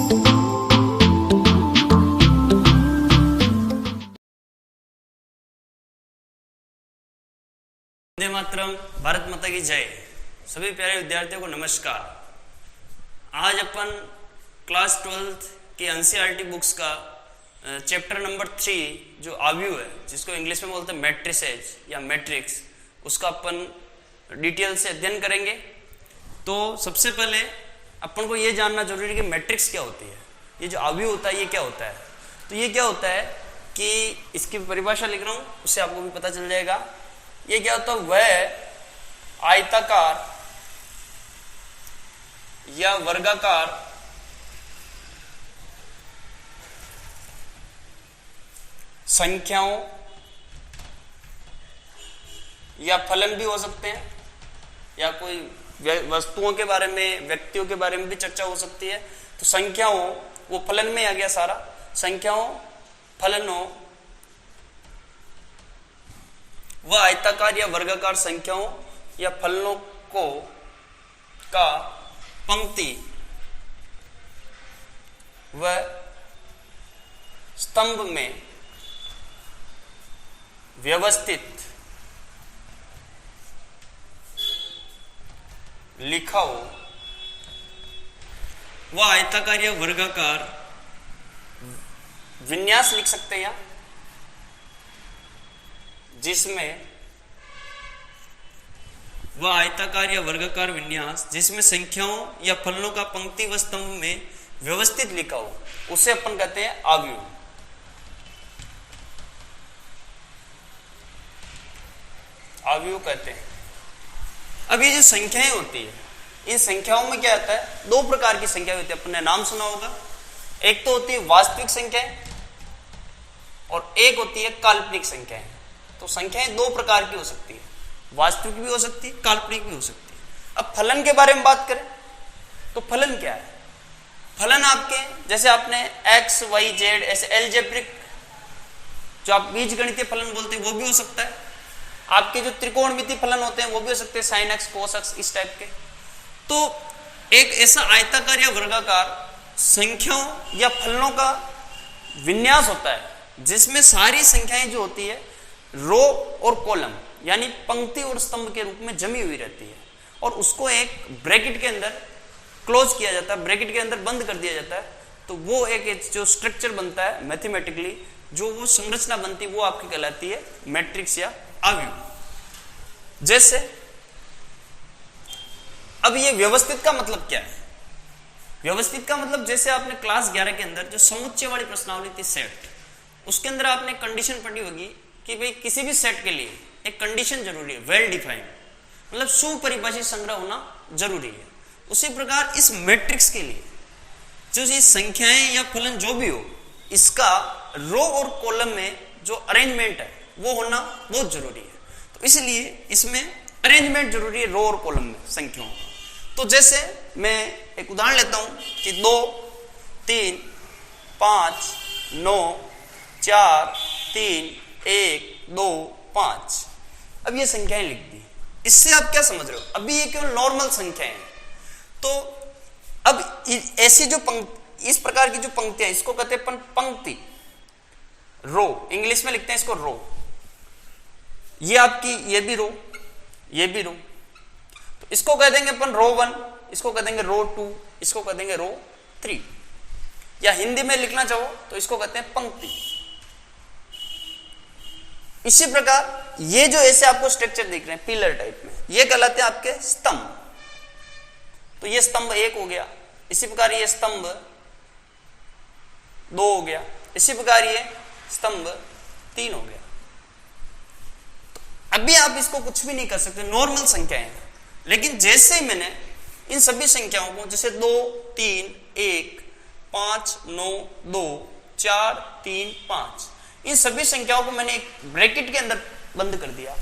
वंदे मातरम, भारत माता की जय। सभी प्यारे विद्यार्थियों को नमस्कार। आज अपन क्लास 12th की एनसीईआरटी बुक्स का चैप्टर नंबर 3 जो आव्यू है, जिसको इंग्लिश में बोलते हैं मैट्रिसेज या मैट्रिक्स, उसका अपन डिटेल से अध्ययन करेंगे। तो सबसे पहले अपन को ये जानना जरूरी है कि मैट्रिक्स क्या होती है। ये जो आव्यू होता है ये क्या होता है। तो ये क्या होता है कि इसकी परिभाषा लिख रहा हूँ, उससे आपको भी पता चल जाएगा। ये क्या होता है, वह आयताकार या वर्गाकार संख्याओं या फलन भी हो सकते हैं, या कोई वस्तुओं के बारे में, व्यक्तियों के बारे में भी चर्चा हो सकती है। तो संख्याओं, वो फलन में आ गया सारा, संख्याओं, फलनों, वह आयताकार या वर्गाकार संख्याओं या फलनों को का पंक्ति व स्तंभ में व्यवस्थित लिखा हो, वह आयताकार या वर्गाकार विन्यास लिख सकते हैं, जिसमें वह आयताकार या वर्गाकार विन्यास जिसमें संख्याओं या फलनों का पंक्ति व स्तंभ में व्यवस्थित लिखा हो, उसे अपन कहते हैं आव्यूह। आव्यूह कहते हैं। अब ये जो संख्याएं होती है, इन संख्याओं में क्या होता है, दो प्रकार की संख्या होती है, अपन ने नाम सुना होगा। एक तो होती है वास्तविक संख्याएं और एक होती है काल्पनिक संख्याएं। तो संख्याएं दो प्रकार की हो सकती है, वास्तविक भी हो सकती है, काल्पनिक भी हो सकती है। अब फलन के बारे में बात करें तो फलन क्या है। फलन आपके, जैसे आपने x, y, z ऐसे एलजेब्रिक जो आप बीजगणितीय फलन बोलते हैं वो भी हो सकता है। आपके जो त्रिकोणमितीय फलन होते हैं वो भी हो सकते हैं, sin x, cos x, इस टाइप के। तो एक ऐसा आयताकार या वर्गाकार संख्याओं या फलनों का विन्यास होता है जिसमें सारी संख्याएं जो होती है रो और कॉलम यानी पंक्ति और स्तंभ के रूप में जमी हुई रहती है, और उसको एक ब्रैकेट के अंदर क्लोज किया जाता है, ब्रैकेट के अंदर बंद कर दिया जाता है। तो वो एक जो स्ट्रक्चर बनता है मैथमेटिकली, जो वो संरचना बनती है, वो आपकी कहलाती है मैट्रिक्स या आव्यूह। जैसे अब ये व्यवस्थित का मतलब क्या है। व्यवस्थित का मतलब, जैसे आपने क्लास 11 के अंदर जो समुच्चय वाली प्रश्नावली थी सेट, उसके अंदर आपने कंडीशन पढ़ी होगी कि भाई किसी भी सेट के लिए एक कंडीशन जरूरी है, वेल डिफाइंड, मतलब सुपरिभाषित संग्रह होना जरूरी है। उसी प्रकार इस मैट्रिक्स के लिए जो ये संख्याएं या फलन जो भी हो, इसका रो और कॉलम में जो अरेंजमेंट है वो होना बहुत जरूरी है। तो इसलिए इसमें अरेंजमेंट जरूरी है रो और कॉलम में संख्याओं का। तो जैसे मैं एक उदाहरण लेता हूं कि 2, 3, 5, 9, 4, 3, 1, 2, 5। अब ये संख्याएं लिख दी। इससे आप क्या समझ रहे हो, अभी ये केवल नॉर्मल संख्याएं हैं। तो अब ऐसी जो इस प्रकार की जो पंक्तियां, इसको कहते हैं पंक्ति, रो, इंग्लिश में लिखते हैं इसको रो। ये आपकी, ये भी रो, ये भी रो। तो इसको कह देंगे अपन रो 1, इसको कह देंगे रो 2, इसको कह देंगे रो 3, या हिंदी में लिखना चाहो तो इसको कहते हैं पंक्ति। इसी प्रकार ये जो ऐसे आपको स्ट्रक्चर दिख रहे हैं पिलर टाइप में, ये कहलाते हैं आपके स्तंभ। तो ये स्तंभ 1 हो गया। इसी प्रकार ये स्तंभ 2 हो गया। इसी प्रकार ये स्तंभ 3 हो गया। तो अभी आप इसको कुछ भी नहीं कर सकते, नॉर्मल संख्याएं हैं। लेकिन जैसे ही मैंने इन सभी संख्याओं को, जैसे 2, 3, 1, 5, 9, 2, 4, 3, 5, इन सभी संख्याओं को मैंने एक ब्रैकेट के अंदर बंद कर दिया,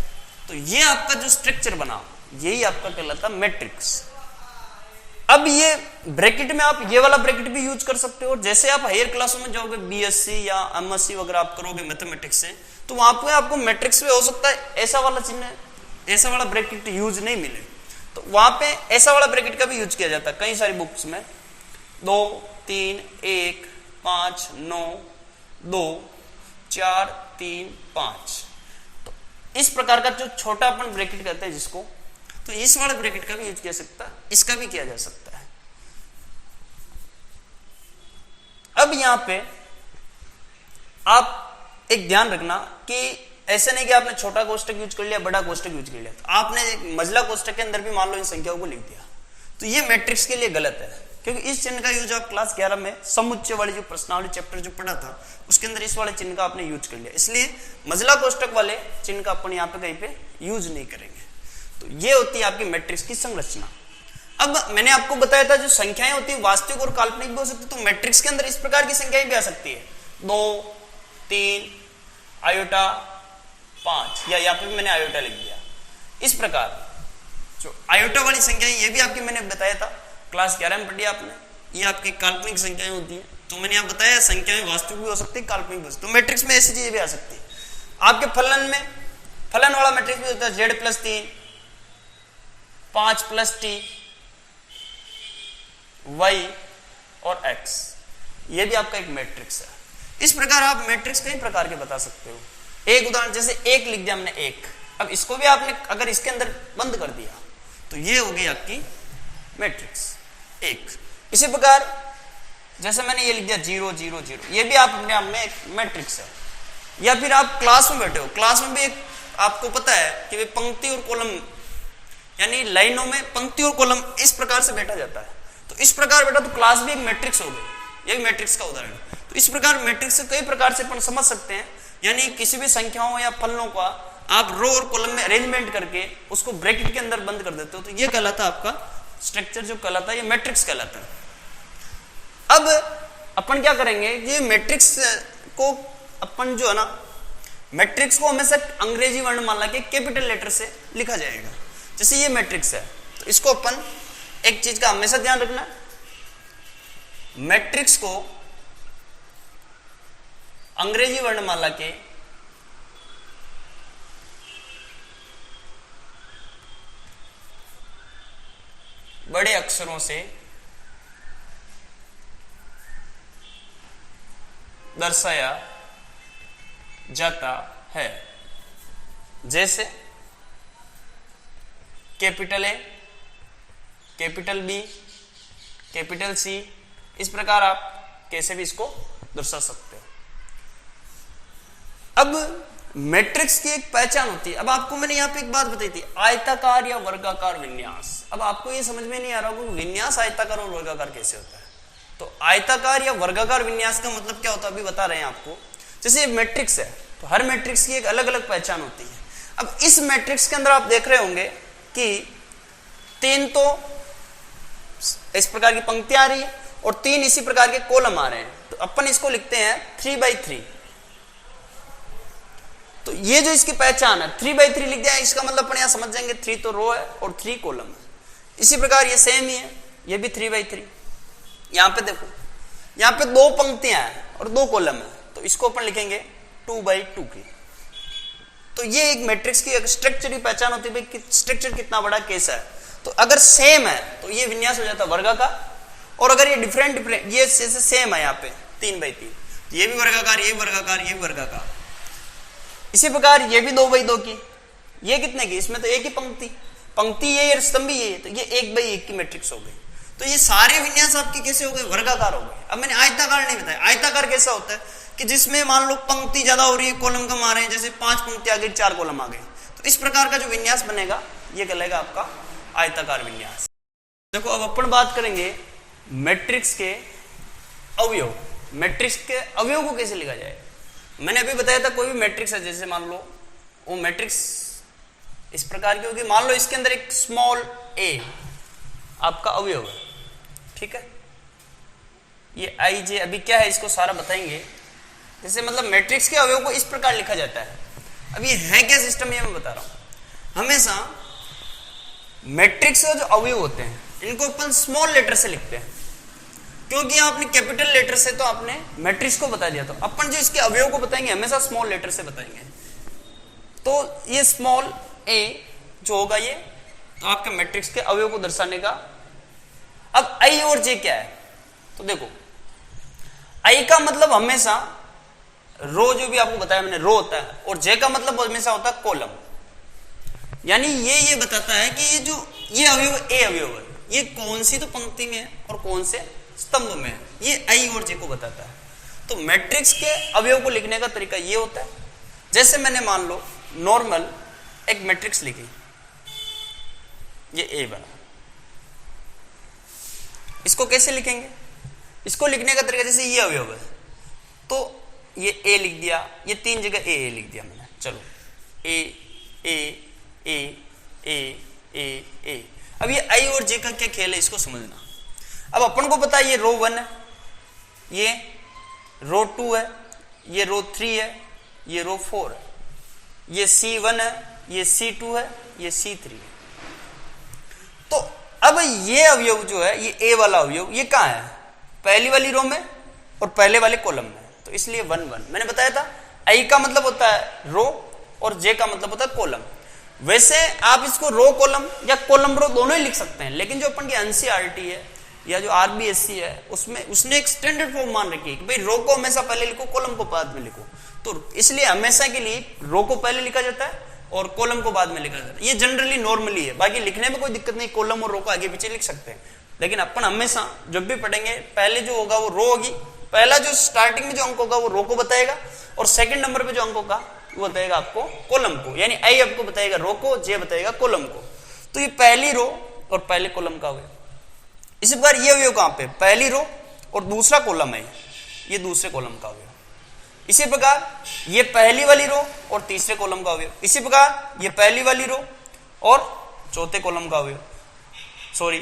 तो ये आपका जो स्ट्रक्चर बना, यही आपका कहलाता मैट्रिक्स। अब ये ब्रैकेट में आप ये वाला ब्रैकेट भी यूज कर सकते हो। जैसे आप हायर क्लासों में जाओगे, बीएससी या एमएससी वगैरह आप करोगे मैथमेटिक्स से, तो वहां पे आपको मैट्रिक्स में हो सकता है ऐसा वाला चिन्ह, ऐसा वाला ब्रैकेट यूज नहीं मिले, तो वहां पे ऐसा वाला ब्रैकेट का भी यूज किया जाता है कई सारी बुक्स में। 2, 3 1 5 9 2 4 3 5। तो इस प्रकार का जो छोटा अपन ब्रैकेट कहते हैं जिसको, तो इस वाले ब्रैकेट का भी यूज किया सकता है, इसका भी किया जा सकता है। अब यहां पे आप एक ध्यान रखना कि ऐसे नहीं कि आपने छोटा कोष्टक यूज कर लिया, बड़ा कोष्टक यूज कर लिया, तो आपने एक मझला कोष्टक के अंदर भी मान लो इन संख्याओं को लिख दिया, तो ये मैट्रिक्स के लिए गलत है, क्योंकि इस चिन्ह का यूज आप क्लास 11 में समुच्चय वाली जो प्रश्नावली चैप्टर जो पढ़ा था उसके अंदर इस वाले चिन्ह का आपने यूज कर लिया, इसलिए मझला कोष्टक वाले चिन्ह का अपन यहाँ पे कहीं पे यूज नहीं करेंगे। तो ये होती है आपकी मैट्रिक्स की संरचना। अब मैंने आपको बताया था जो संख्याएं होती है वास्तविक और काल्पनिक भी हो सकती है, तो मैट्रिक्स के अंदर इस प्रकार की संख्याएं भी आ सकती है, 2 3 आयोटा 5, या यहाँ पे मैंने आयोटा लिख दिया। इस प्रकार जो आयोटा वाली संख्याएं ये भी आपकी मैंने बताया था क्लास 11 में पढ़ी आपने, ये आपकी काल्पनिक संख्याएं होती है। तो मैंने यहाँ बताया संख्याएं वास्तविक भी हो सकती है, काल्पनिक भी हो सकती है, तो मैट्रिक्स में ऐसी चीजें भी आ सकती है। आपके फलन में फलन वाला मैट्रिक्स भी होता है, Z+3 5+T Y और X, ये भी आपका एक मैट्रिक्स है। इस प्रकार आप मैट्रिक्स कई प्रकार के बता सकते हो। एक उदाहरण जैसे 1 लिख दिया हमने 1, अब इसको भी आपने अगर इसके अंदर बंद कर दिया तो ये हो गई आपकी मैट्रिक्स 1। इसी प्रकार जैसे मैंने ये लिख दिया 0 0 0, ये भी आप अपने आप में एक मैट्रिक्स है। या फिर आप क्लास में बैठे हो, क्लास में भी एक आपको पता है कि पंक्ति और कॉलम यानी लाइनों में पंक्ति और कॉलम इस प्रकार से बैठा जाता है, तो इस प्रकार बैठा तो क्लास भी एक मैट्रिक्स हो गई, ये मैट्रिक्स का उदाहरण। तो इस प्रकार मैट्रिक्स से कई प्रकार से अपन समझ सकते हैं, यानी किसी भी संख्याओं या फलनों का आप रो और कॉलम में अरेंजमेंट करके उसको ब्रैकेट के अंदर बंद कर देते हो, तो ये कहलाता है आपका स्ट्रक्चर जो कहलाता है, ये मैट्रिक्स कहलाता है। अब अपन क्या करेंगे, ये मैट्रिक्स को अपन जो है ना, मैट्रिक्स को हमेशा अंग्रेजी वर्णमाला के कैपिटल लेटर से लिखा जाएगा। जैसे ये मैट्रिक्स है तो इसको अपन एक चीज का हमेशा ध्यान रखना, मैट्रिक्स को अंग्रेजी वर्णमाला के बड़े अक्षरों से दर्शाया जाता है, जैसे capital A, capital B, capital C, इस प्रकार आप कैसे भी इसको दर्शा सकते हो। अब मैट्रिक्स की एक पहचान होती है। अब आपको मैंने यहाँ पे एक बात बताई थी, आयताकार या वर्गाकार विन्यास। अब आपको ये समझ में नहीं आ रहा होगा विन्यास आयताकार और वर्गाकार कैसे होता है। तो आयताकार या वर्गाकार विन्यास का मतलब क्या होता है अभी बता रहे हैं आपको। जैसे ये मैट्रिक्स है तो हर मैट्रिक्स की एक अलग अलग पहचान होती है। अब इस मैट्रिक्स के अंदर आप देख रहे होंगे कि 3 तो इस प्रकार की पंक्तियां आ रही है और 3 इसी प्रकार के कॉलम आ रहे हैं, तो अपन इसको लिखते हैं 3/3। तो ये जो इसकी पहचान है 3/3 लिख दिया है, इसका मतलब अपन यहां समझ जाएंगे 3 तो रो है और 3 कॉलम है। इसी प्रकार ये सेम ही है, ये भी 3/3। यहां पे देखो, यहां पे 2 पंक्तियां हैं और 2 कॉलम है, तो इसको अपन लिखेंगे 2/2 की। तो ये एक मैट्रिक्स की एक स्ट्रक्चर की पहचान होती है, भाई स्ट्रक्चर कितना बड़ा कैसा है। तो अगर सेम है तो ये विन्यास हो जाता है वर्गाकार, और अगर ये डिफरेंट ये जैसे सेम है यहाँ पे 3/3, ये भी वर्गाकार, ये वर्गाकार, ये वर्गाकार। इसी प्रकार ये भी 2/2 की, ये कितने की, इसमें तो एक ही पंक्ति ये और स्तंभ ये, तो ये 1/1 की मैट्रिक्स हो गई। तो ये सारे विन्यास आपके कैसे हो गए, वर्गाकार हो गए। अब मैंने आयताकार नहीं बताया। आयताकार कैसा होता है कि जिसमें मान लो पंक्ति ज्यादा हो रही है, कॉलम कम आ रहे हैं, जैसे 5 पंक्ति आ गई, 4 कॉलम आ गए, तो इस प्रकार का जो विन्यास बनेगा ये कहलाएगा आपका आयताकार विन्यास। देखो अब अपन बात करेंगे मैट्रिक्स के अवयव। मैट्रिक्स के अवयव को कैसे लिखा जाए। मैंने अभी बताया था कोई भी मैट्रिक्स है, जैसे मान लो वो मैट्रिक्स इस प्रकार की होगी, मान लो इसके अंदर एक स्मॉल a आपका अवयव है, ठीक है। ये आई जे अभी क्या है इसको सारा बताएंगे। जैसे मतलब मैट्रिक्स के अवयव को इस प्रकार लिखा जाता है। अब ये है क्या सिस्टम, ये मैं बता रहा हूं। हमेशा मैट्रिक्स के जो अवयव होते हैं इनको अपन स्मॉल लेटर से लिखते हैं, क्योंकि आपने कैपिटल लेटर से तो आपने मैट्रिक्स को बता दिया, तो अपन जो इसके अवयव को बताएंगे हमेशा स्मॉल लेटर से बताएंगे। तो ये स्मॉल a जो होगा ये तो आपके मैट्रिक्स के अवयव को दर्शाने का। अब i और j क्या है, तो देखो आई का मतलब हमेशा रो, जो भी आपको बताया मैंने, रो होता है, और जे का मतलब हमेशा होता है कॉलम। यानी ये बताता है कि ये जो ये अवयव ए अवयव है, ये कौन सी तो पंक्ति में है और कौन से स्तंभ में है, ये आई और जे को बताता है। तो मैट्रिक्स के अवयव को लिखने का तरीका ये होता है, जैसे मैंने मान लो नॉर्मल एक मैट्रिक्स लिखी, ये ए बना, इसको कैसे लिखेंगे? इसको लिखने का तरीका जैसे ये अवयव है तो ये ए लिख दिया, ये तीन जगह ए लिख दिया मैंने, चलो ए ए ए ए ए ए। अब ये आई और जे का क्या खेल है इसको समझना। अब अपन को पता है ये रो 1 है, ये रो 2 है, ये रो 3 है, ये रो 4 है, ये C1 है, ये C2 है, ये C3 है। तो अब ये अवयव जो है, ये ए वाला अवयव, ये कहाँ है? पहली वाली रो में और पहले वाले कॉलम में। तो इसलिए 1 1 मैंने बताया था, आई का मतलब होता है रो और जे का मतलब होता है कॉलम। वैसे आप इसको रो कॉलम या कॉलम रो दोनों ही लिख सकते हैं, लेकिन जो अपन की एनसीईआरटी है या जो आरबीएससी है उसमें उसने एक स्टैंडर्ड फॉर्म मान रखी है कि भाई रो को हमेशा पहले लिखो, कॉलम को बाद में लिखो। तो इसलिए हमेशा के लिए रो को पहले लिखा जाता है और कॉलम को बाद में लिखा जाता है। ये जनरली नॉर्मली है, बाकी लिखने में कोई दिक्कत नहीं, कॉलम और रो को आगे पीछे लिख सकते हैं। लेकिन अपन हमेशा जब भी पढ़ेंगे पहले जो होगा वो रो होगी, पहला जो स्टार्टिंग में जो अंक होगा वो रो को बताएगा और सेकंड नंबर पे जो अंक होगा वो बताएगा आपको कॉलम को। यानी आई आपको बताएगा रो को, जे बताएगा कॉलम को। तो ये पहली रो और पहले कॉलम का अवयव। इसी प्रकार ये अवयव कहां पे? पहली रो और दूसरा कॉलम है, ये दूसरे कॉलम का अवयव। इसी प्रकार ये पहली वाली रो और तीसरे कॉलम का अवयव। इसी प्रकार ये पहली वाली रो और चौथे कॉलम का अवयव, सॉरी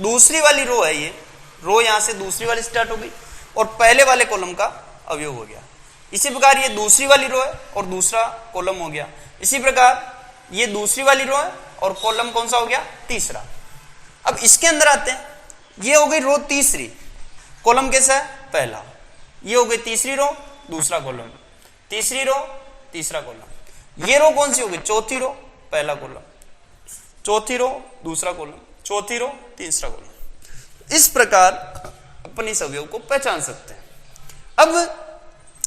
दूसरी वाली रो है, ये रो यहां से दूसरी वाली स्टार्ट हो गई और पहले वाले कॉलम का अवयव हो गया। इसी प्रकार ये दूसरी वाली रो है और दूसरा कॉलम हो गया। इसी प्रकार ये दूसरी वाली रो है और कॉलम कौन सा हो गया? तीसरा। अब इसके अंदर आते हैं, ये हो गई रो तीसरी, कॉलम कैसा है? पहला। ये हो गई तीसरी रो, दूसरा कॉलम, तीसरी रो, तीसरा कॉलम। ये रो कौन सी हो गई? चौथी रो, पहला कॉलम, चौथी रो, दूसरा कॉलम, चौथी रो, तीसरा कॉलम। इस प्रकार अपन इस अवयव को पहचान सकते हैं। अब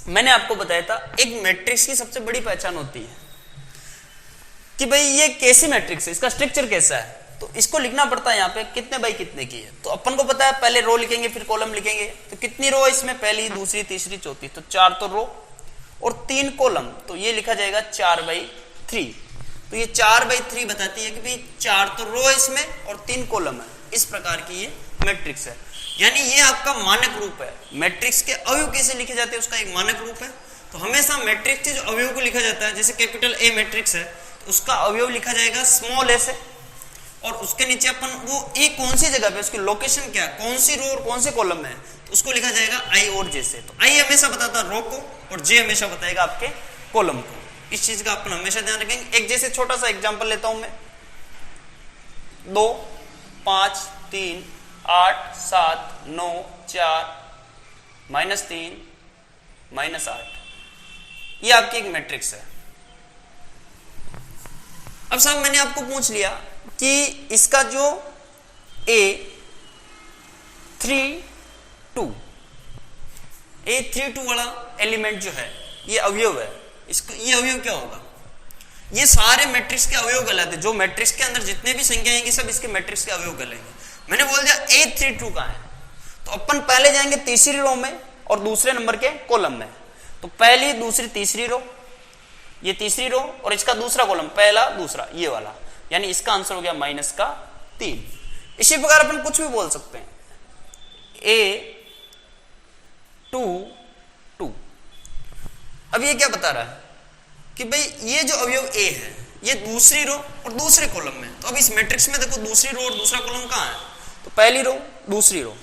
मैंने आपको बताया था एक मैट्रिक्स की सबसे बड़ी पहचान होती है कि भाई ये कैसी मैट्रिक्स है, इसका स्ट्रक्चर कैसा है। तो इसको लिखना पड़ता है यहाँ पे कितने बाई कितने की है। तो अपन को पता है पहले रो लिखेंगे फिर कॉलम लिखेंगे। तो कितनी रो है इसमें? पहली, दूसरी, तीसरी, चौथी। तो 4 तो रो और 3 कॉलम, तो ये लिखा जाएगा 4/3। तो ये 4/3 बताती है कि भाई 4 तो रो है इसमें और 3 कॉलम है। इस प्रकार की ये मैट्रिक्स है। यानी ये आपका मानक रूप है। मैट्रिक्स के अवयव कैसे लिखे जाते हैं उसका एक मानक रूप है। तो हमेशा मैट्रिक्स के जो अवयव को लिखा जाता है, जैसे कैपिटल ए मैट्रिक्स है तो उसका अवयव लिखा जाएगा स्मॉल ए से, और उसके नीचे अपन वो ए कौन सी जगह पे, उसकी लोकेशन क्या, कौन सी रो और कौन से कॉलम में है, तो उसको लिखा जाएगा आई और जे से। तो आई हमेशा बताता है रो को और जे हमेशा बताएगा आपके कॉलम को। इस चीज का अपन हमेशा ध्यान रखेंगे। एक जैसे छोटा सा एग्जांपल लेता हूं मैं, 2 5 3 8 7 9 4 -3 -8, ये आपकी एक मैट्रिक्स है। अब साहब मैंने आपको पूछ लिया कि इसका जो A32 वाला एलिमेंट जो है, ये अवयव है, इसको ये अवयव क्या होगा? ये सारे मैट्रिक्स के अवयव कहलाते हैं। जो मैट्रिक्स के अंदर जितने भी संख्या आएंगी सब इसके मैट्रिक्स के अवयव कहलाएंगे। मैंने बोल दिया A32 कहां है, तो अपन पहले जाएंगे तीसरी रो में और दूसरे नंबर के कॉलम में। तो पहली, दूसरी, तीसरी रो, ये तीसरी रो और इसका दूसरा कॉलम, पहला, दूसरा, ये वाला, यानी इसका आंसर हो गया -3। इसी प्रकार अपन कुछ भी बोल सकते हैं, A22। अब ये क्या बता रहा है कि भाई ये जो अवयव A है ये दूसरी रो और दूसरे कॉलम में। तो अब इस मैट्रिक्स में देखो दूसरी रो और दूसरा कॉलम कहां है? तो पहली रो, दूसरी रो,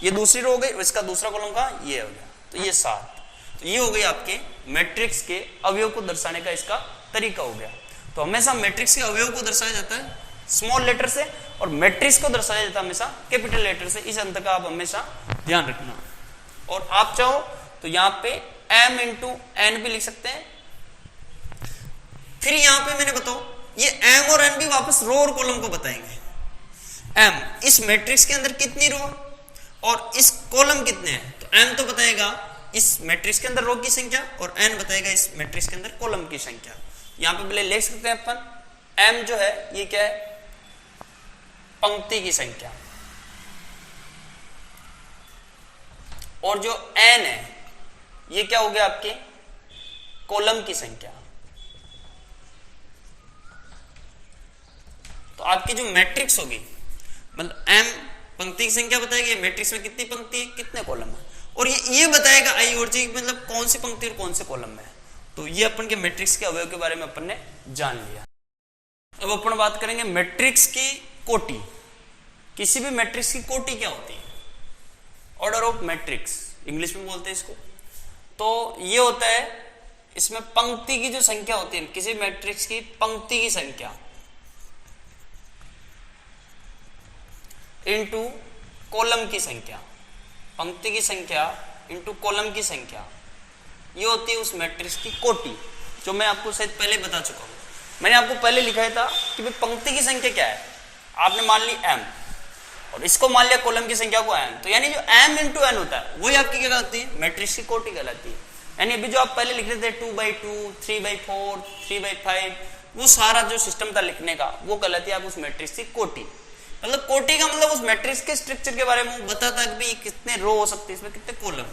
ये दूसरी रो हो गई और इसका दूसरा कॉलम कहां? ये हो गया। तो ये 7। तो ये हो गई आपके मैट्रिक्स के अवयव को दर्शाने का इसका तरीका हो गया। तो हमेशा मैट्रिक्स के अवयव को दर्शाया जाता है स्मॉल लेटर से और मैट्रिक्स को दर्शाया जाता है हमेशा कैपिटल लेटर से। इस अंतर का आप हमेशा ध्यान रखना। और आप चाहो तो यहाँ पे m × n भी लिख सकते हैं। फिर यहाँ पे मैंने बताओ ये m और n भी वापस रो और कॉलम को बताएंगे। m इस मैट्रिक्स के अंदर कितनी रो और इस कॉलम कितने हैं, तो m तो बताएगा इस मैट्रिक्स के अंदर रो की संख्या और n बताएगा इस मैट्रिक्स के अंदर कॉलम की संख्या। यहां पे पहले लिख सकते हैं अपन m जो है ये क्या है, पंक्ति की संख्या, और जो n है ये क्या हो गया आपके कॉलम की संख्या। तो आपकी जो मैट्रिक्स होगी मतलब m पंक्ति की संख्या बताएगी मैट्रिक्स में कितनी पंक्ति है कितने कॉलम है, और ये बताएगा आई और जे मतलब कौन सी पंक्ति और कौन से कॉलम में है। तो ये अपन के मैट्रिक्स के अवयव के बारे में अपन ने जान लिया। अब अपन बात करेंगे मैट्रिक्स की कोटि। किसी भी मैट्रिक्स की कोटि क्या होती है, ऑर्डर ऑफ मैट्रिक्स इंग्लिश में बोलते हैं इसको। तो ये होता है इसमें पंक्ति की जो संख्या होती है, किसी मैट्रिक्स की पंक्ति की संख्या इनटू कॉलम की संख्या, पंक्ति की संख्या इनटू कॉलम की संख्या, ये होती है उस मैट्रिक्स की कोटि, जो मैं आपको शायद पहले बता चुका हूं। मैंने आपको पहले लिखा था कि भाई पंक्ति की संख्या क्या है, आपने मान ली m और इसको मान लिया कॉलम की संख्या को n, तो यानी जो m इंटू n होता है वही आपकी क्या कहलाती है, मैट्रिक्स की कोटि कहलाती है। यानी अभी जो आप पहले लिख रहे थे 2/2, 3/4, 3/5, वो सारा जो सिस्टम था लिखने का वो कहलाती है आप उस मैट्रिक्स की कोटि। मतलब कोटि का मतलब उस मैट्रिक्स के स्ट्रक्चर के बारे में बताता है कि भाई कितने रो हो सकते हैं, इसमें कितने कॉलम।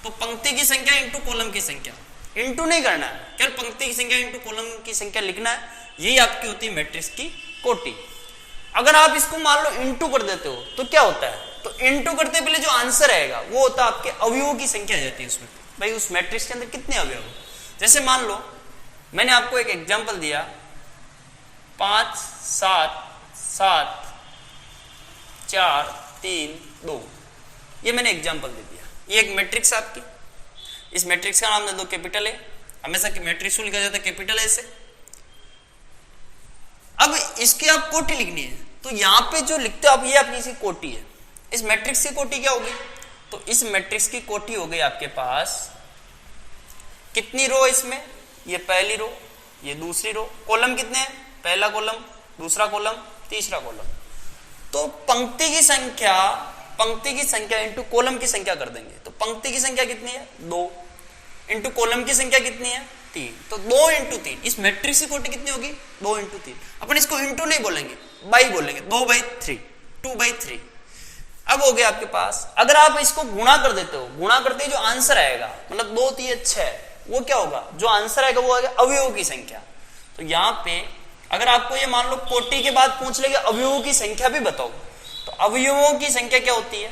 तो पंक्ति की संख्या इंटू कॉलम की संख्या, इंटू नहीं करना है, केवल पंक्ति की संख्या इंटू कॉलम की संख्या लिखना है, यही आपकी होती है मैट्रिक्स की कोटि। अगर आप इसको मान लो इंटू कर देते हो तो क्या होता है, तो इंटू करते पहले जो आंसर आएगा वो होता है आपके अवयवों की संख्या आ जाती है उसमें, भाई उस मैट्रिक्स के अंदर कितने अवयव। जैसे मान लो मैंने आपको एक एग्जांपल दिया 5 7 7 4 3 2, ये मैंने एग्जांपल दे दिया। ये एक मैट्रिक्स आपकी, इस मैट्रिक्स का नाम दे दो कैपिटल ए, हमेशा मैट्रिक्स को लिखा जाता है कैपिटल ए से। अब इसकी आप कोटि लिखनी है, तो यहां पे जो लिखते हो आप ये आपकी इसकी कोटि है। इस मैट्रिक्स की कोटि क्या होगी, तो इस मैट्रिक्स की कोटि हो गई आपके पास कितनी रो, इसमें ये पहली रो ये दूसरी रो, कॉलम कितने हैं, पहला कॉलम दूसरा कॉलम तीसरा कॉलम। तो पंक्ति की संख्या इंटू कॉलम की संख्या कर देंगे, तो पंक्ति की संख्या कितनी है 2 इंटू कॉलम की संख्या कितनी है 3, तो 2 इंटू 3, इस मैट्रिक्स की कोटि कितनी होगी 2 इंटू 3। अपन इसको इंटू नहीं बोलेंगे बाई बोलेंगे, 2/3 2/3। अब हो गया आपके पास, अगर आप इसको गुणा कर देते हो, गुणा करते ही जो आंसर आएगा मतलब 2 3 6, वो क्या होगा, जो आंसर आएगा वो आएगा अवयवों की संख्या। तो यहाँ पे अगर आपको ये मान लो कोटि के बाद पूछ लेंगे अवयवों की संख्या भी बताओ, तो अवयवों की संख्या क्या होती है,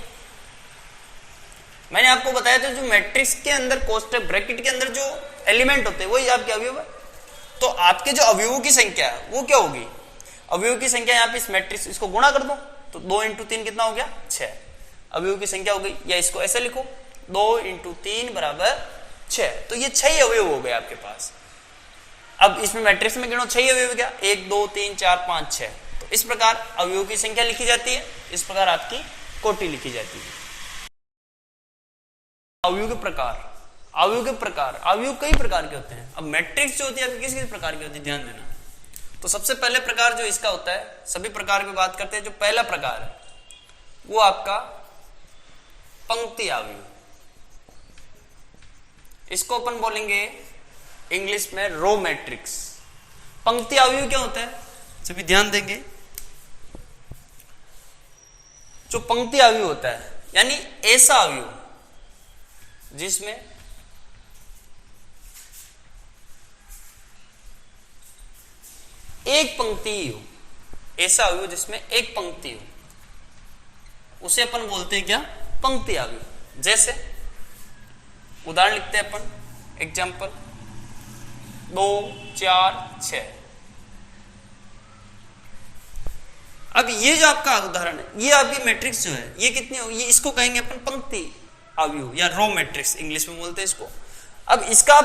मैंने आपको बताया था जो मैट्रिक्स के अंदर कोष्टक ब्रैकेट के अंदर जो एलिमेंट होते हैं वही आपके अवयव है। तो आपके जो अवयवों की संख्या है वो क्या होगी, अवयवों की संख्या यहाँ पे इस मैट्रिक्स इसको गुणा कर दो, तो 2 इंटू 3 कितना हो गया 6, अवयवों की संख्या हो गई। या इसको ऐसे लिखो 2 इंटू 3 बराबर 6, तो ये 6 अवयव हो गए आपके पास। अब इसमें मैट्रिक्स में गिनो 6 अवयव क्या, 1 2 3 4 5 6। तो इस प्रकार अवयवों की संख्या लिखी जाती है, इस प्रकार आपकी कोटि लिखी जाती है। अवयव के प्रकार, अवयव कई प्रकार के होते हैं। अब मैट्रिक्स जो होती है किस किस प्रकार की होती है ध्यान देना। तो सबसे पहले प्रकार जो इसका होता है, सभी प्रकार की बात करते हैं, जो पहला प्रकार है वो आपका पंक्ति अवयव, इसको अपन बोलेंगे इंग्लिश में रो मैट्रिक्स। पंक्ति अवयव क्या होता है, सभी ध्यान देंगे, जो पंक्ति अवयव होता है यानी ऐसा अवयव जिसमें एक पंक्ति ही हो, ऐसा अवयव जिसमें एक पंक्ति हो, उसे अपन बोलते हैं क्या, पंक्ति अवयव। जैसे उदाहरण लिखते हैं अपन, एग्जाम्पल 2 4 6। अब ये जो आपका उदाहरण है, ये आपकी मैट्रिक्स जो है ये कितनी हो, ये इसको कहेंगे अपन पंक्ति अवयव या रो मैट्रिक्स इंग्लिश में बोलते हैं इसको। अब इसका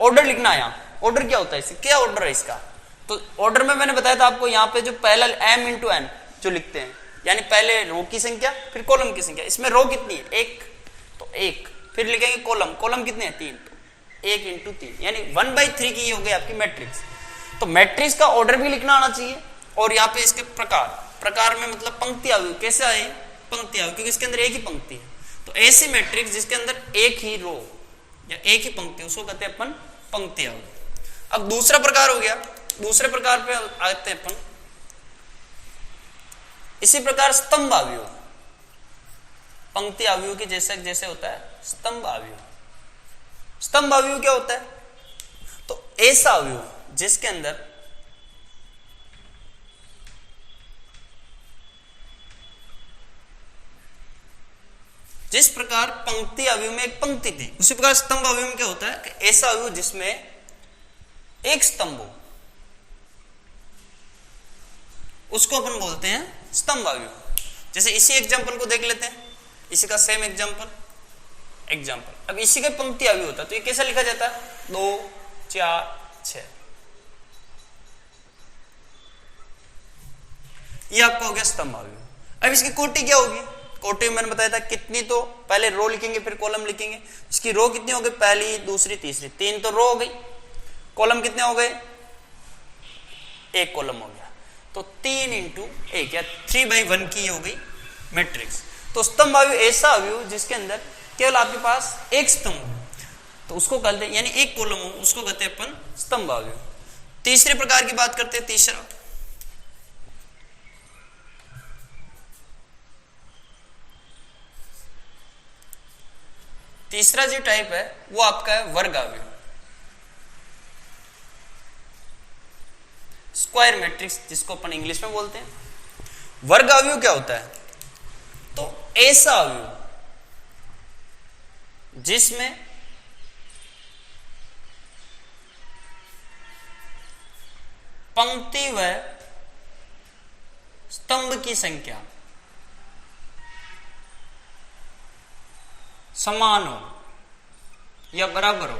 ऑर्डर लिखना है, यहाँ ऑर्डर क्या होता है, क्या ऑर्डर है इसका, तो ऑर्डर में मैंने बताया था आपको, यहाँ पे जो पहला m इंटू n जो लिखते हैं, यानी पहले रो की संख्या फिर कॉलम की संख्या। इसमें रो कितनी है 1, तो 1, फिर लिखेंगे कॉलम कितने हैं 3, तो 1 इंटू 3 यानी 1/3 की हो गई आपकी मैट्रिक्स। तो मैट्रिक्स का ऑर्डर भी लिखना आना चाहिए, और यहाँ पे इसके प्रकार में मतलब पंक्ति अवयव कैसे आए, पंक्ति अवयव क्योंकि इसके अंदर एक ही पंक्ति है, तो ऐसी मैट्रिक्स जिसके अंदर एक ही रो या एक ही पंक्ति, उसको कहते हैं अपन पंक्ति अवयव। अब दूसरा प्रकार हो गया, दूसरे प्रकार पे आते हैं अपन। इसी प्रकार स्तंभ अवयव, पंक्ति अवयव के जैसे जैसे होता है स्तंभ अवयव। स्तंभ अवयव क्या होता है? तो ऐसा अवयव जिसके अंदर जिस प्रकार पंक्ति अवयव में एक पंक्ति थी, उसी प्रकार स्तंभ अवयव में क्या होता है कि ऐसा अवयव जिसमें एक स्तंभ हो, उसको अपन बोलते हैं स्तंभ अवयव। जैसे इसी एग्जांपल को देख लेते हैं, इसी का सेम एग्जांपल। अब इसी का पंक्ति अवयव होता है, तो ये कैसा लिखा जाता है? 2 4 6। ये आपका हो गया स्तंभ अवयव। अब इसकी कोटि क्या होगी? कोटि मैंने बताया था कितनी, तो पहले रो लिखेंगे फिर कॉलम लिखेंगे। इसकी रो कितनी हो गई? पहली, दूसरी, तीसरी, 3 तो रो हो गई। कॉलम कितने हो गए? 1 कॉलम हो गया। तो 3 × 1 या 3/1 की हो गई मैट्रिक्स। तो स्तंभ अवयव ऐसा अवयव जिसके अंदर केवल आपके पास एक स्तंभ हो, तो उसको कहते हैं, यानी एक कॉलम हो, उसको कहते हैं अपन स्तंभ अवयव। तीसरे प्रकार की बात करते हैं। तीसरा जो टाइप है वो आपका है वर्ग अवयव, स्क्वायर मैट्रिक्स जिसको अपन इंग्लिश में बोलते हैं। वर्ग अवयव क्या होता है? तो ऐसा अवयव जिसमें पंक्ति व स्तंभ की संख्या समान हो या बराबर हो,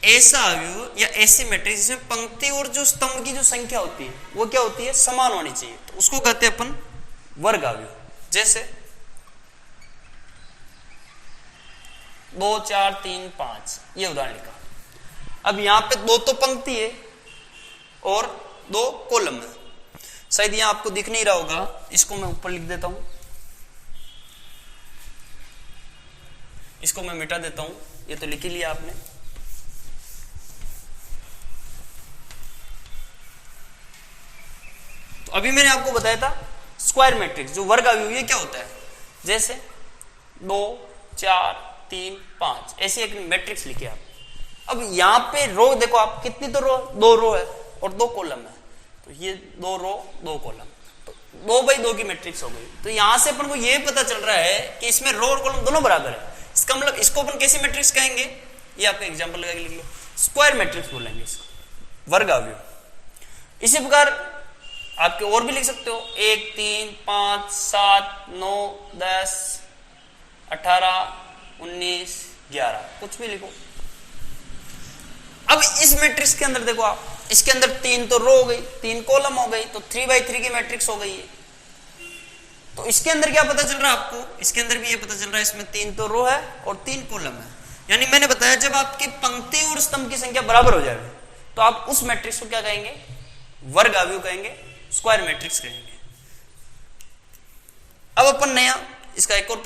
ऐसा अवयव या ऐसी मैट्रिक्स जिसमें पंक्ति और जो स्तंभ की जो संख्या होती है वो क्या होती है? समान होनी चाहिए, तो उसको कहते हैं अपन वर्ग अवयव। जैसे 2 4 3 5 ये उदाहरण लिखा। अब यहां पे 2 तो पंक्ति है और 2 कॉलम है। शायद यहां आपको दिख नहीं रहा होगा, इसको मैं ऊपर लिख देता हूं, इसको मैं मिटा देता हूं, ये तो लिख ही लिया आपने। तो अभी मैंने आपको बताया था स्क्वायर मैट्रिक्स जो वर्ग अवयव ये क्या होता है? जैसे 2 4 3 5 ऐसी एक मैट्रिक्स लिखी आप। अब यहां पे रो देखो आप, कितनी तो रो? 2 रो है और 2 कॉलम है, तो ये 2 रो 2 कॉलम, तो 2/2 की मैट्रिक्स हो गई। तो यहां से अपन को ये पता चल रहा है कि इसमें रो और कॉलम दोनों बराबर है। इसका मतलब इसको अपन कैसी मैट्रिक्स कहेंगे? ये आपका एग्जांपल लगा के लिख लो, स्क्वायर मैट्रिक्स बोलेंगे इसको, वर्ग अवयव। इसी प्रकार आपके और भी लिख सकते हो, 1 3 5 7 9 10 18 19 11, कुछ भी लिखो। अब इस मैट्रिक्स के अंदर देखो आप, इसके अंदर 3 तो रो हो गई, 3 कॉलम हो गई, तो 3/3 की मैट्रिक्स हो गई है। तो इसके अंदर क्या पता चल रहा है आपको? इसके अंदर भी ये पता चल रहा है, इसमें 3 तो रो है और 3 कॉलम है। यानी मैंने बताया जब आपकी पंक्ति और स्तंभ की संख्या बराबर हो जाएगी तो आप उस मैट्रिक्स को क्या कहेंगे? वर्ग अवयव कहेंगे, स्क्वायर मैट्रिक्स कहेंगे। अब अपन नया इसका एक और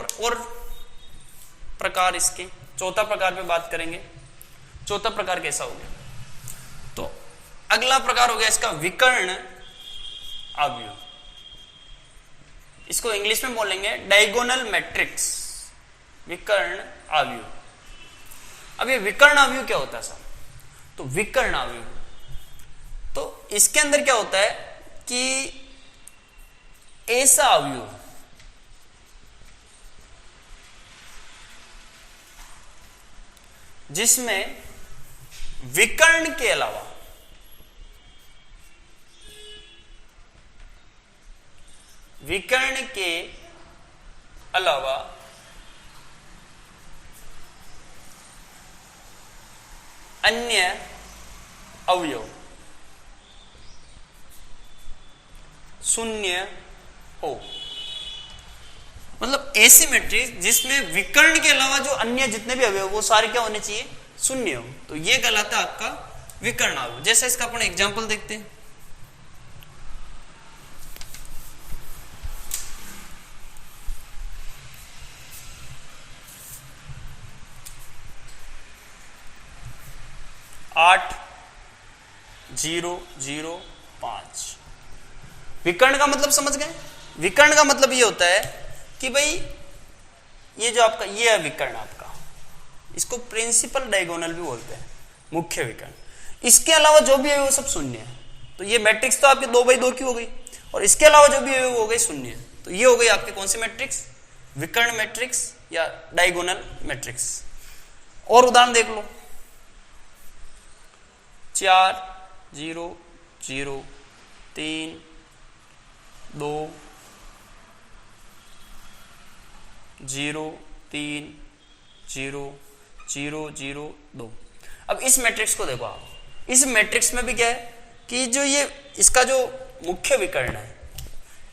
प्रकार, इसके चौथा प्रकार पे बात करेंगे। चौथा प्रकार कैसा हो गया? तो अगला प्रकार हो गया इसका विकर्ण अवयव। इसको इंग्लिश में बोलेंगे डायगोनल मैट्रिक्स, विकर्ण अवयव। अब ये विकर्ण अवयव क्या होता है साहब? तो विकर्ण अवयव, तो इसके अंदर क्या होता है कि ऐसा अवयव जिसमें विकर्ण के अलावा अन्य अवयव शून्य हो। मतलब ऐसी मैट्रिक्स जिसमें विकर्ण के अलावा जो अन्य जितने भी अवयव वो सारे क्या होने चाहिए? शून्य हो, तो ये कहलाता है आपका विकर्ण अवयव। जैसे इसका अपन एग्जांपल देखते हैं। 8 0 0 5। विकर्ण का मतलब समझ गए? विकर्ण का मतलब ये होता है कि भाई ये जो आपका ये है विकर्ण आपका, इसको प्रिंसिपल डायगोनल भी बोलते हैं, मुख्य विकर्ण। इसके अलावा जो भी है वो सब शून्य है। तो ये मैट्रिक्स तो आपके 2x2 की हो गई, और इसके अलावा जो भी है वो हो गई शून्य। तो ये हो गई आपके कौन सी मैट्रिक्स? विकर्ण मैट्रिक्स या डायगोनल मैट्रिक्स। और उदाहरण देख लो, 4 0 0 3 2 0 3 0 0 0 2। अब इस मैट्रिक्स को देखो आप, इस मैट्रिक्स में भी क्या है कि जो ये इसका जो मुख्य विकर्ण है,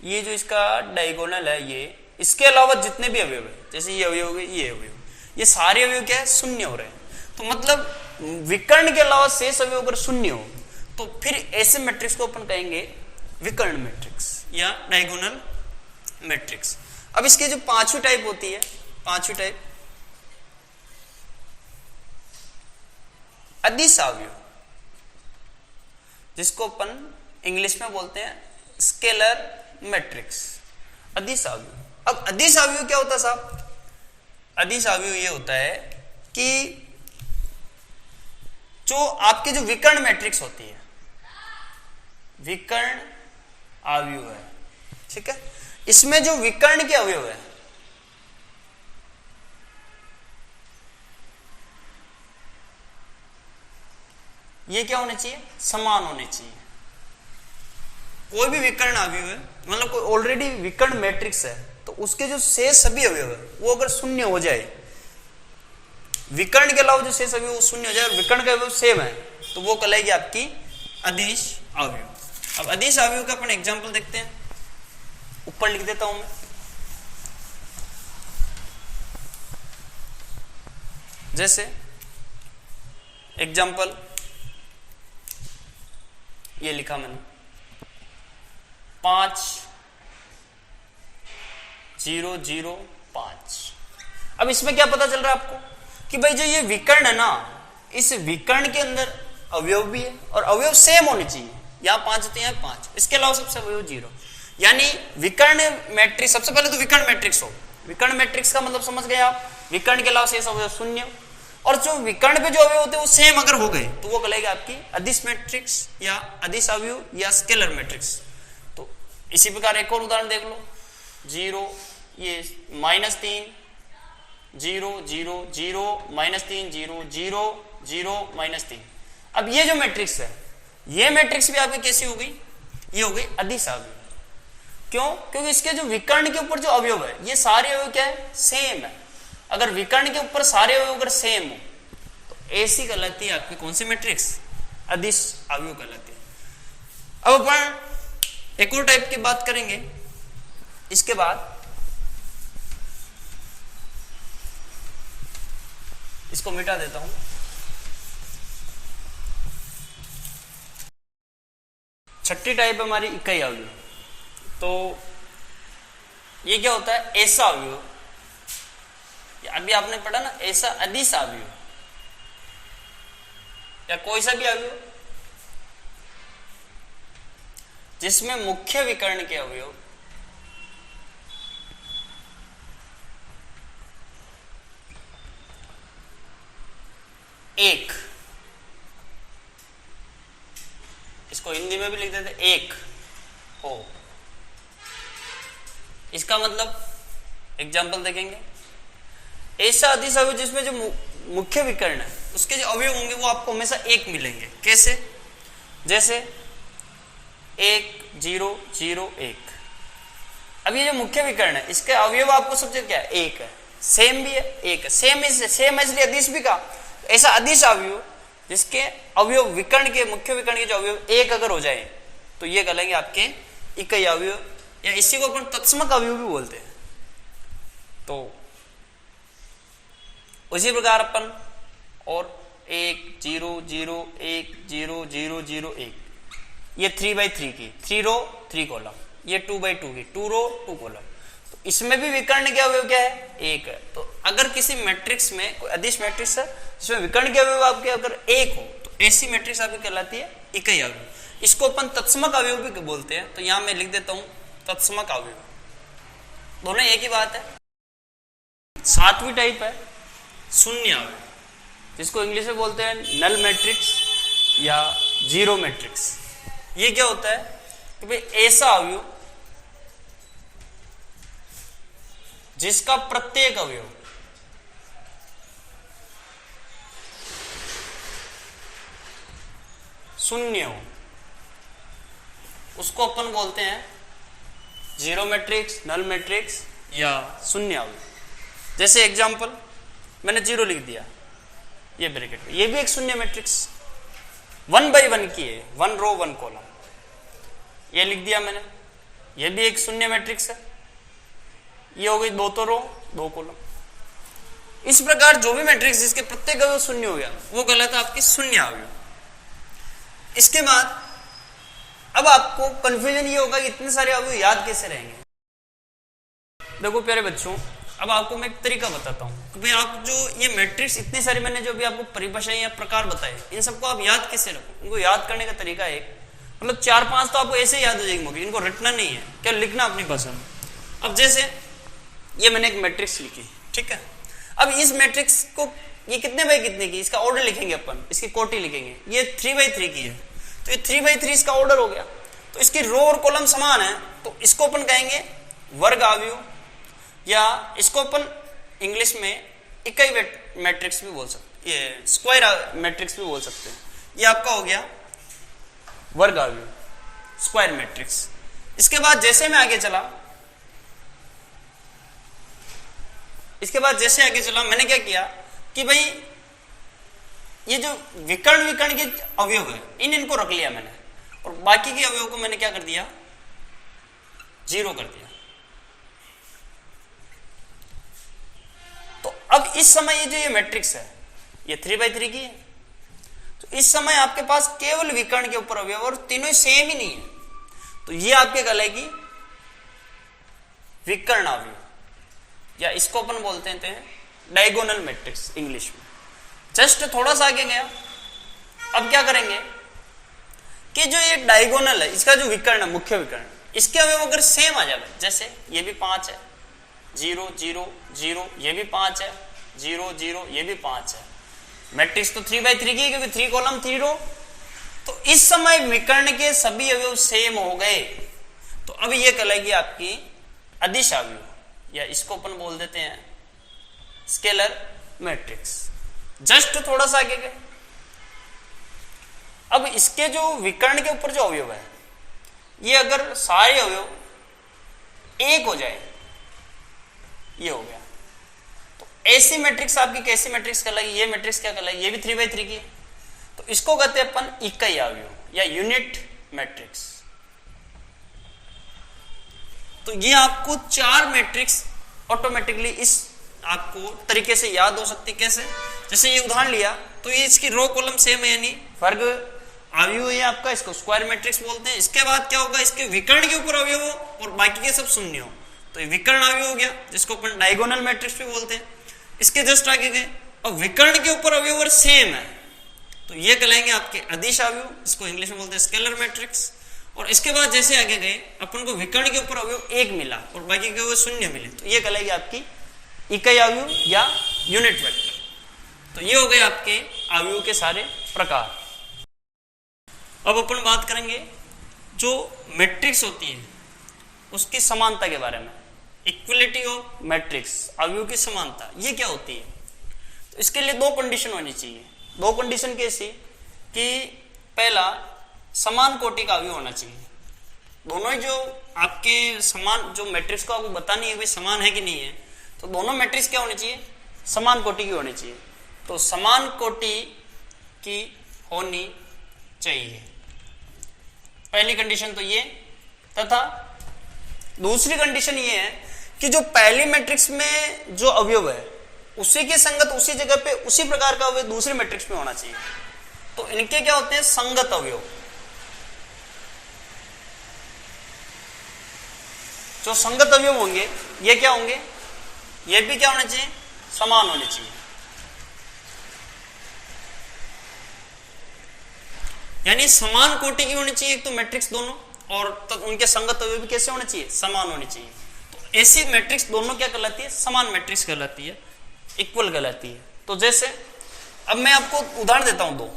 ये जो इसका डायगोनल है, ये इसके अलावा जितने भी अवयव है, जैसे ये अवयव हो गए, ये अवयव, ये सारे अवयव क्या है? शून्य हो रहे हैं। तो मतलब विकर्ण के अलावा शेष अवयव अगर शून्य हो तो फिर ऐसे मैट्रिक्स को अपन कहेंगे विकर्ण मैट्रिक्स या डायगोनल मैट्रिक्स। अब इसकी जो पांचवी टाइप होती है, पांचवी टाइप अदिश अवयव, जिसको अपन इंग्लिश में बोलते हैं स्केलर मैट्रिक्स, अदिश अवयव। अब अदिश अवयव क्या होता है साहब? अदिश अवयव ये होता है कि जो आपकी जो विकर्ण मैट्रिक्स होती है, विकर्ण अवयव है, ठीक है, इसमें जो विकर्ण के अवयव है, ये क्या होने चाहिए? समान होने चाहिए। कोई भी विकर्ण अवयव है, मतलब कोई ऑलरेडी विकर्ण मैट्रिक्स है, तो उसके जो शेष सभी अवयव है वो अगर शून्य हो जाए, विकर्ण के अलावा जो शेष अवयव वो शून्य हो जाए और विकर्ण के अवयव सेम है, तो वो कहलाएगी आपकी अदिश अवयव। अब अदिश अवयव का अपन एग्जांपल देखते हैं, ऊपर लिख देता हूं मैं। जैसे एग्जांपल ये लिखा मैंने 5 0 0 5। अब इसमें क्या पता चल रहा है आपको कि भाई जो ये विकर्ण है ना, इस विकर्ण के अंदर अवयव भी है और अवयव सेम होने चाहिए। यहां 5 होते हैं, यहां 5, इसके अलावा सबसे अवयव 0। यानी विकर्ण मैट्रिक्स, सबसे पहले तो विकर्ण मैट्रिक्स हो। विकर्ण मैट्रिक्स का मतलब समझ गए आप, विकर्ण के अलावा शेष अवयव शून्य, और जो विकर्ण पे जो अवयव होते हैं वो सेम अगर हो गए तो वो कहलाएगा आपकी अदिश मैट्रिक्स या अदिश अवयव या स्केलर मैट्रिक्स। तो इसी प्रकार एक और उदाहरण देख लो, 0 ये -3 0 0 0 -3 0 0 0 -3। अब ये जो मैट्रिक्स है, ये मैट्रिक्स भी आपकी कैसी हो गई? ये हो गई अदिश अवयव। क्यों? क्योंकि इसके जो विकर्ण के ऊपर जो अवयव है, ये सारे अवयव क्या है? सेम है। अगर विकर्ण के ऊपर सारे अवयव अगर सेम हो तो ऐसी कहलाती है आपकी कौन सी मैट्रिक्स? अदिश अवयव कहलाती है। अब अपन एक और टाइप की बात करेंगे। इसके बाद इसको मिटा देता हूं। छठी टाइप हमारी इकाई अवयव। तो ये क्या होता है? ऐसा अवयव, अभी आपने पढ़ा ना, ऐसा अदिश अवयव या कोई सा भी अवयव जिसमें मुख्य विकर्ण के अवयव एक, इसको हिंदी में भी लिख देते एक हो। इसका मतलब एग्जाम्पल देखेंगे, ऐसा अदिश अवयव जिसमें जो मुख्य विकर्ण है उसके जो अवयव होंगे वो आपको हमेशा एक मिलेंगे। कैसे? जैसे 1 0 0 1। अब ये जो मुख्य विकर्ण है इसके अवयव आपको सबसे क्या है? एक है, सेम भी है, एक है, सेम है, इसलिए अदिश भी का। ऐसा अदिश अवयव जिसके अवयव विकर्ण के, मुख्य विकर्ण के जो अवयव एक अगर हो जाए तो ये कहलाएंगे आपके इकाई अवयव, या इसी को अपन तत्समक अवयव भी बोलते हैं। तो उसी प्रकार अपन और 1 0 0 1 0 0 0 1, ये 3/3 की 3 रो 3 कॉलम, ये 2/2 की 2 रो 2 कॉलम। तो इसमें भी विकर्ण के अवयव क्या है? एक है। तो अगर किसी मैट्रिक्स में कोई अदिश मैट्रिक्स है जिसमें विकर्ण के अवयव आपके अगर एक हो तो ऐसी मैट्रिक्स आपकी कहलाती है इकाई अवयव। इसको अपन तत्समक अवयव भी बोलते हैं, तो यहां मैं लिख देता हूं तत्समक अवयव। दोनों एक ही बात है। सातवीं टाइप है शून्य अवयव, जिसको इंग्लिश में बोलते हैं नल मैट्रिक्स या जीरो मैट्रिक्स। ये क्या होता है कि भाई ऐसा अवयव जिसका प्रत्येक अवयव शून्य हो, उसको अपन बोलते हैं जीरो मैट्रिक्स, नल मैट्रिक्स या शून्य अवयव। जैसे एग्जांपल मैंने जीरो लिख दिया, ये ब्रैकेट में, ये भी एक शून्य मैट्रिक्स 1 by 1 की है, 1 रो 1 कॉलम, ये लिख दिया मैंने, ये भी एक शून्य मैट्रिक्स है। ये हो गई 2 तो रो 2 कॉलम। इस प्रकार जो भी मैट्रिक्स जिसके प्रत्येक अवयव शून्य हो गया वो कहलाता है आपकी शून्य अवयव। इसके बाद अब आपको कंफ्यूजन ये होगा कि इतने सारे अवयव याद कैसे रहेंगे। देखो प्यारे बच्चों, अब आपको मैं एक तरीका बताता हूं कि भाई आप जो ये मैट्रिक्स इतने सारे मैंने जो भी आपको परिभाषाएं या प्रकार बताए, इन सबको आप याद कैसे रखो। इनको याद करने का तरीका है मतलब 4-5 तो आपको ऐसे याद हो जाएगी मौके, इनको रटना नहीं है, क्या लिखना अपनी पसंद। अब जैसे ये मैंने एक मैट्रिक्स लिखी, ठीक है। अब इस मैट्रिक्स को ये कितने बाई कितने की, इसका ऑर्डर लिखेंगे अपन, इसकी कोटि लिखेंगे। ये 3 by 3 की है, तो ये 3 by 3 इसका ऑर्डर हो गया। तो इसकी रो और कॉलम समान है, तो इसको अपन कहेंगे वर्ग अवयव, या इसको अपन इंग्लिश में इकाई मैट्रिक्स भी बोल सकते, ये स्क्वायर मैट्रिक्स भी बोल सकते हैं। ये आपका हो गया वर्ग अवयव, स्क्वायर मैट्रिक्स। इसके बाद जैसे मैं आगे चला, मैंने क्या किया कि भाई ये जो विकर्ण के अवयव है इनको रख लिया मैंने, और बाकी के अवयव को मैंने क्या कर दिया, जीरो कर दिया। तो अब इस समय ये जो ये मैट्रिक्स है ये 3 by 3 की है, तो इस समय आपके पास केवल विकर्ण के ऊपर अवयव और तीनों सेम ही नहीं है, तो ये आपके कहलाएगी विकर्ण अवयव, या इसको अपन बोलते हैं डायगोनल मैट्रिक्स इंग्लिश में। जस्ट थोड़ा सा आगे गया, अब क्या करेंगे कि जो ये डायगोनल है, इसका जो विकर्ण है, मुख्य विकर्ण, इसके अवयव अगर सेम आ जाए, जैसे ये भी 5 है, 0 0 0, ये भी 5 है, 0 0, ये भी 5 है। मैट्रिक्स तो 3 by 3 की, क्योंकि 3 कॉलम 3 रो। तो इस समय विकर्ण के सभी अवयव सेम हो गए, तो अब ये कहलाएगी आपकी अदिश अवयव, या इसको अपन बोल देते हैं स्केलर मैट्रिक्स। जस्ट थोड़ा सा आगे गए, अब इसके जो विकर्ण के ऊपर जो अवयव है, ये अगर सारे अवयव एक हो जाए, ये हो गया, तो ऐसी मैट्रिक्स आपकी कैसी मैट्रिक्स कहलाएगी, ये मैट्रिक्स क्या कहलाएगी, ये भी 3 by 3 की है, तो इसको कहते हैं अपन इकाई अवयव या यूनिट मैट्रिक्स। तो ये आपको 4 मैट्रिक्स ऑटोमेटिकली इस आपको तरीके से याद हो सकती। कैसे, जैसे ये उदाहरण लिया, तो ये इसकी रो कॉलम सेम है, यानी वर्ग अवयव है आपका, इसको स्क्वायर मैट्रिक्स बोलते हैं। इसके बाद क्या होगा, इसके विकर्ण के ऊपर अवयव हो और बाकी के सब शून्य हो, तो ये विकर्ण अवयव हो गया, जिसको अपन डायगोनल मैट्रिक्स भी बोलते हैं। इसके जस्ट आगे गए और विकर्ण के ऊपर अवयव और सेम है, तो ये कहलाएंगे आपके अदिश अवयव, इसको इंग्लिश में बोलते हैं स्केलर मैट्रिक्स। और इसके बाद जैसे आगे गए, अपन को विकर्ण के ऊपर अवयव 1 मिला और बाकी के अवयव शून्य मिले, तो ये कहलाएगी आपकी इकाई अवयव या यूनिट वेक्टर। तो ये हो गए आपके अवयव के सारे प्रकार। अब अपन बात करेंगे जो मैट्रिक्स होती है उसकी समानता के बारे में। इक्वलिटी ऑफ मैट्रिक्स, अवयव की समानता, ये क्या होती है। तो इसके लिए 2 कंडीशन होनी चाहिए। 2 कंडीशन कैसी कि पहला, समान कोटि का अवयव होना चाहिए। दोनों जो आपके समान, जो मैट्रिक्स को आपको बतानी है भाई समान है कि नहीं है, तो दोनों मैट्रिक्स क्या होनी चाहिए, समान कोटि की होनी चाहिए। तो समान कोटि की होनी चाहिए, पहली कंडीशन तो ये। तथा दूसरी कंडीशन ये है कि जो पहली मैट्रिक्स में जो अवयव है उसी के संगत उसी जगह पे उसी प्रकार का अवयव दूसरी मैट्रिक्स में होना चाहिए। तो इनके क्या होते हैं, संगत अवयव। जो संगत अवयव होंगे ये क्या होंगे, ये भी क्या होना चाहिए, समान होने चाहिए। यानी समान कोटि की होनी चाहिए एक तो मैट्रिक्स दोनों, और तो उनके संगत अवयव भी कैसे होने चाहिए, समान होने चाहिए। तो ऐसी मैट्रिक्स दोनों क्या कहलाती है, समान मैट्रिक्स कहलाती है, इक्वल कहलाती है। तो जैसे अब मैं आपको उदाहरण देता हूं दो,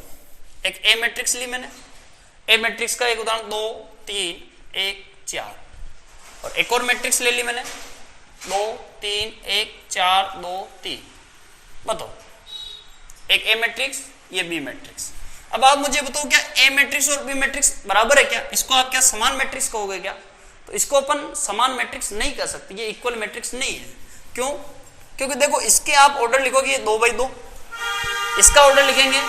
एक ए मैट्रिक्स ली मैंने, ए मैट्रिक्स का एक उदाहरण 2 3 1 4, और एक और मैट्रिक्स ले ली मैंने 2 3 1 4 2 3। बताओ, एक ए मैट्रिक्स, ये बी मैट्रिक्स। अब आप मुझे बताओ क्या ए मैट्रिक्स और बी मैट्रिक्स बराबर है क्या, इसको आप क्या समान मैट्रिक्स कहोगे क्या? तो इसको अपन समान मैट्रिक्स नहीं कह सकते, ये इक्वल मैट्रिक्स नहीं है। क्यों? क्योंकि देखो इसके आप ऑर्डर लिखोगे ये 2/2, इसका ऑर्डर लिखेंगे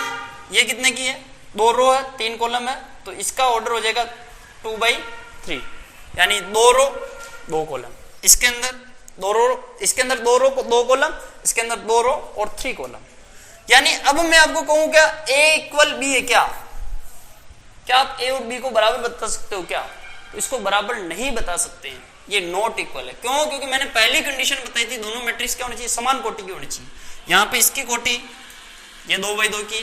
ये कितने की है, 2 रो है 3 कॉलम है, तो इसका ऑर्डर हो जाएगा 2/3, यानी 2 रो 2 कॉलम, इसके अंदर 2 रो, इसके अंदर 2 रो 2 कॉलम, इसके अंदर 2 रो और 3 कॉलम। यानी अब मैं आपको कहूं क्या ए इक्वल बी है क्या? क्या आप ए और बी को बराबर बता सकते हो क्या? तो इसको बराबर नहीं बता सकते हैं, ये नॉट इक्वल है। क्यों? क्योंकि मैंने पहली कंडीशन बताई थी दोनों मैट्रिक्स क्या होनी चाहिए, समान कोटि की होनी चाहिए। यहाँ पे इसकी कोटि ये 2/2 की,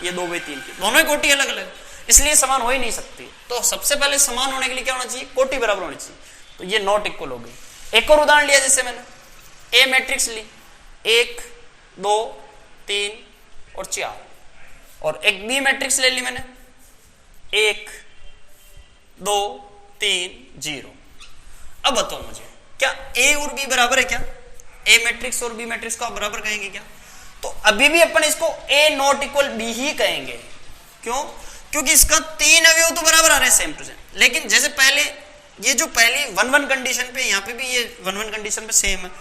ये 2/3 की, दोनों ही कोटि अलग अलग, इसलिए समान हो ही नहीं सकती। तो सबसे पहले समान होने के लिए क्या होना चाहिए, कोटि बराबर होनी चाहिए। तो ये नॉट इक्वल हो गई। एक और उदाहरण लिया, जैसे मैंने ए मैट्रिक्स ली 1 2 3 और 4, और एक बी मैट्रिक्स ले ली मैंने 1 2 3 0। अब बताओ मुझे क्या ए और बी बराबर है क्या? ए मैट्रिक्स और बी मैट्रिक्स को आप बराबर कहेंगे क्या? तो अभी भी अपन इसको ए नॉट इक्वल बी ही कहेंगे। क्यों? क्योंकि इसका 3 अवयव तो बराबर आ रहे हैं सेम टू सेम। लेकिन जैसे पहले ये जो पहली 1-1 कंडीशन पे, यहाँ पे भी ये 1-1 कंडीशन पे सेम है,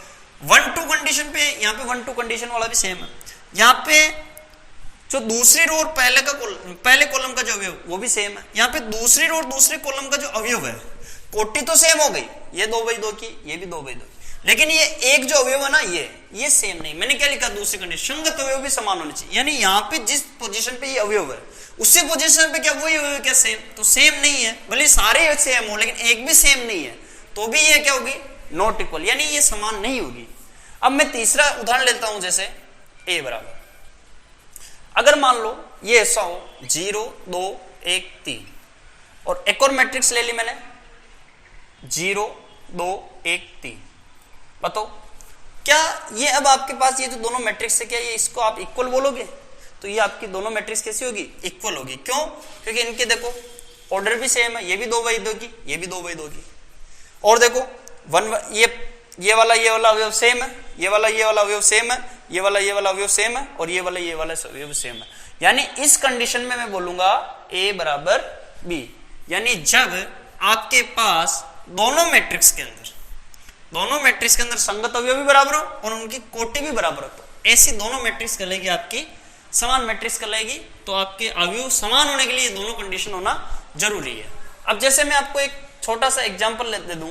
1-2 कंडीशन पे, यहाँ पे 1-2 कंडीशन वाला भी सेम है। यहाँ पे जो दूसरी रो और पहले कॉलम का जो अवयव वो भी सेम है। यहाँ पे दूसरी रो और दूसरे कॉलम का जो अवयव है, कोटि तो सेम हो गई, ये 2/2 की, ये भी 2/2 की, लेकिन ये एक जो अवयव है ना ये सेम नहीं। मैंने क्या लिखा, दूसरी कंडीशन, संगत अवयव भी समान होने चाहिए। यानी यहाँ पे जिस पोजीशन पे ये अवयव है उसी पोजीशन पे क्या वही अवयव क्या सेम? तो सेम नहीं है, भले सारे सेम हो लेकिन एक भी सेम नहीं है, तो भी ये क्या होगी, नॉट इक्वल, यानी ये समान नहीं होगी। अब मैं तीसरा उदाहरण लेता हूं, जैसे ए बराबर, अगर मान लो ये ऐसा हो 0 2 1 3, और एक और मैट्रिक्स ले ली मैंने 0 2 1 3। बताओ क्या ये अब आपके पास ये जो दोनों मैट्रिक्स है, क्या ये इसको आप इक्वल बोलोगे? तो ये आपकी दोनों मैट्रिक्स कैसी होगी, इक्वल होगी। क्यों? क्योंकि इनके देखो ऑर्डर भी सेम है, ये भी 2/2 की, ये भी 2/2 की, और देखो ये वाला अवयव सेम है, ये वाला अवयव सेम है, ये वाला अवयव सेम है, और ये वाला अवयव सेम है। यानी इस कंडीशन में मैं बोलूंगा ए बराबर बी। यानी जब आपके पास दोनों मैट्रिक्स के अंदर संगत अवयव भी बराबर हो और उनकी कोटि भी बराबर हो, तो ऐसी दोनों मैट्रिक्स कहलाएगी आपकी समान मैट्रिक्स कहलाएगी। तो आपके अवयव समान होने के लिए दोनों कंडीशन होना जरूरी है। अब जैसे मैं आपको एक छोटा सा एग्जांपल दे दूं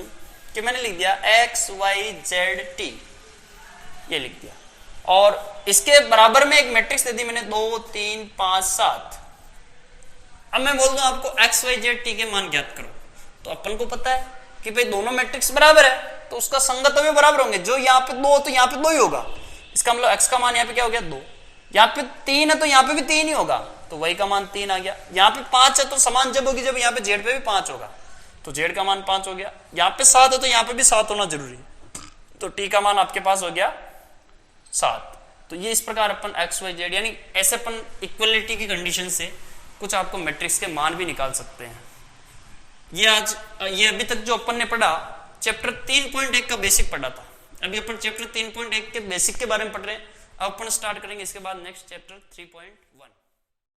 कि मैंने लिख दिया x y z t, ये लिख दिया, और इसके बराबर में एक मैट्रिक्स दे दी मैंने 2 3 5 7। अब मैं बोल दूं आपको x y z t के मान ज्ञात करो, तो अपन को पता है कि भाई दोनों मैट्रिक्स बराबर है तो उसका संगत अवयव बराबर होंगे। जो यहाँ पे 2 तो यहाँ पे 2 ही होगा, इसका मतलब x का मान यहाँ पे क्या हो गया 2, यहाँ पे 3 है तो यहाँ पे भी 3 ही होगा, तो y का मान 3 आ गया। यहाँ पे 5 है तो समान जब होगी जब यहाँ पे z पे भी 5 होगा, तो z का मान 5 हो गया। यहाँ पे 7 है तो यहाँ पे भी 7 होना जरूरी, तो t का मान आपके पास हो गया 7। तो ये इस प्रकार अपन x y z, यानी ऐसे अपन इक्वलिटी की कंडीशन से कुछ आपको मैट्रिक्स के मान भी निकाल सकते हैं। ये अभी तक जो अपन ने पढ़ा चैप्टर 3.1 का बेसिक पढ़ा था। अभी अपन चैप्टर 3.1 के बेसिक के बारे में पढ़ रहे हैं। अब अपन स्टार्ट करेंगे इसके बाद नेक्स्ट चैप्टर 3.2।